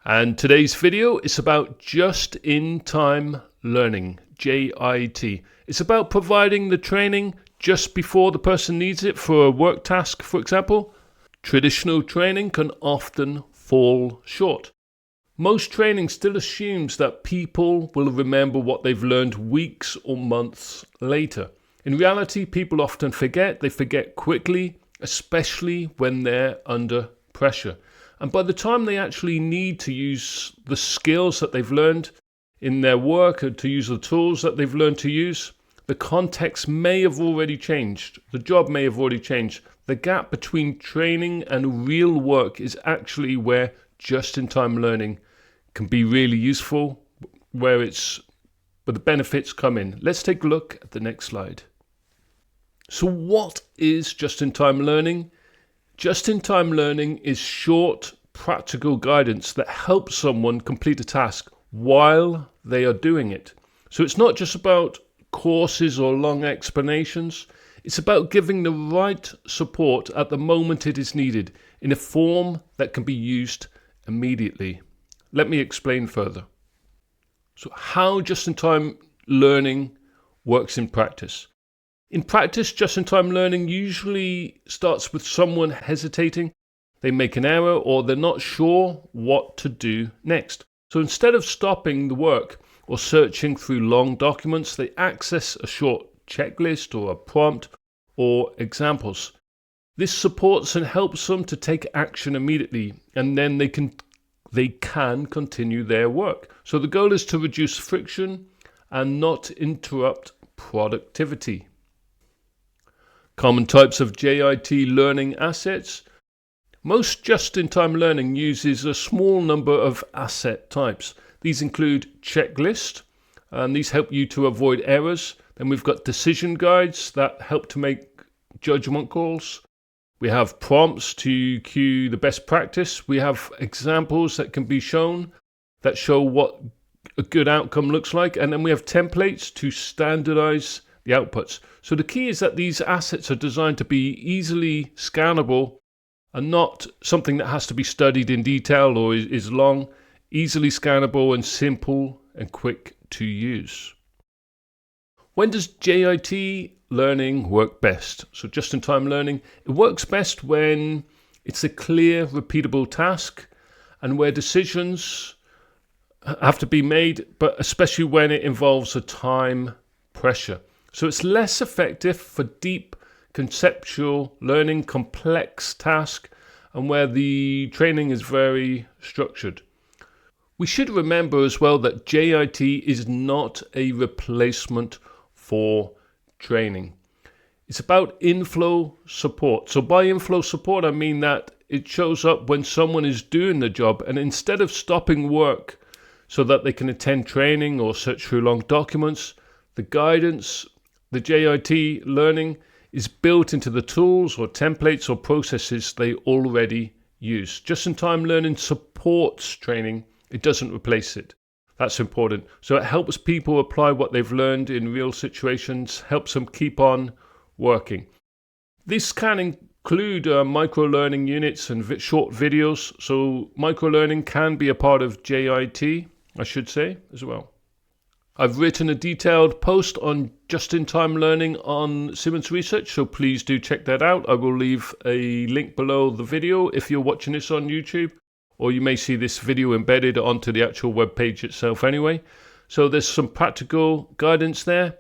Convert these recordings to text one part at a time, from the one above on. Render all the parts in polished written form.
And today's video is about just-in-time learning, JIT. It's about providing the training just before the person needs it for a work task, for example. Traditional training can often fall short. Most training still assumes that people will remember what they've learned weeks or months later. In reality, people often forget. They forget quickly, especially when they're under pressure. And by the time they actually need to use the skills that they've learned in their work or to use the tools that they've learned to use, the context may have already changed. The job may have already changed. The gap between training and real work is actually where just-in-time learning can be really useful, where the benefits come in. Let's take a look at the next slide. So what is just-in-time learning? Just-in-time learning is short, practical guidance that helps someone complete a task while they are doing it. So it's not just about courses or long explanations. It's about giving the right support at the moment it is needed in a form that can be used immediately. Let me explain further. So how just-in-time learning works in practice. In practice, just-in-time learning usually starts with someone hesitating. They make an error or they're not sure what to do next. So instead of stopping the work or searching through long documents, they access a short checklist or a prompt or examples. This supports and helps them to take action immediately, and then they can continue their work. So the goal is to reduce friction and not interrupt productivity. Common types of JIT learning assets. Most just-in-time learning uses a small number of asset types. These include checklists, and these help you to avoid errors. Then we've got decision guides that help to make judgment calls. We have prompts to cue the best practice. We have examples that can be shown that show what a good outcome looks like. And then we have templates to standardize the outputs. So the key is that these assets are designed to be easily scannable and not something that has to be studied in detail or is long, easily scannable and simple and quick to use. When does JIT learning work best? So just-in-time learning, it works best when it's a clear, repeatable task and where decisions have to be made, but especially when it involves a time pressure. So it's less effective for deep conceptual learning, complex tasks, and where the training is very structured. We should remember as well that JIT is not a replacement for training. It's about inflow support. So by inflow support, I mean that it shows up when someone is doing the job, and instead of stopping work so that they can attend training or search through long documents, the guidance, the JIT learning is built into the tools or templates or processes they already use. Just-in-time learning supports training. It doesn't replace it. That's important. So it helps people apply what they've learned in real situations, helps them keep on working. This can include micro-learning units and short videos. So micro-learning can be a part of JIT, I should say, as well. I've written a detailed post on just-in-time learning on Symonds research, so please do check that out. I will leave a link below the video if you're watching this on YouTube, or you may see this video embedded onto the actual web page itself anyway. So there's some practical guidance there.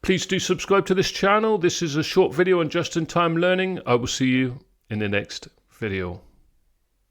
Please do subscribe to this channel. This is a short video on just-in-time learning. I will see you in the next video.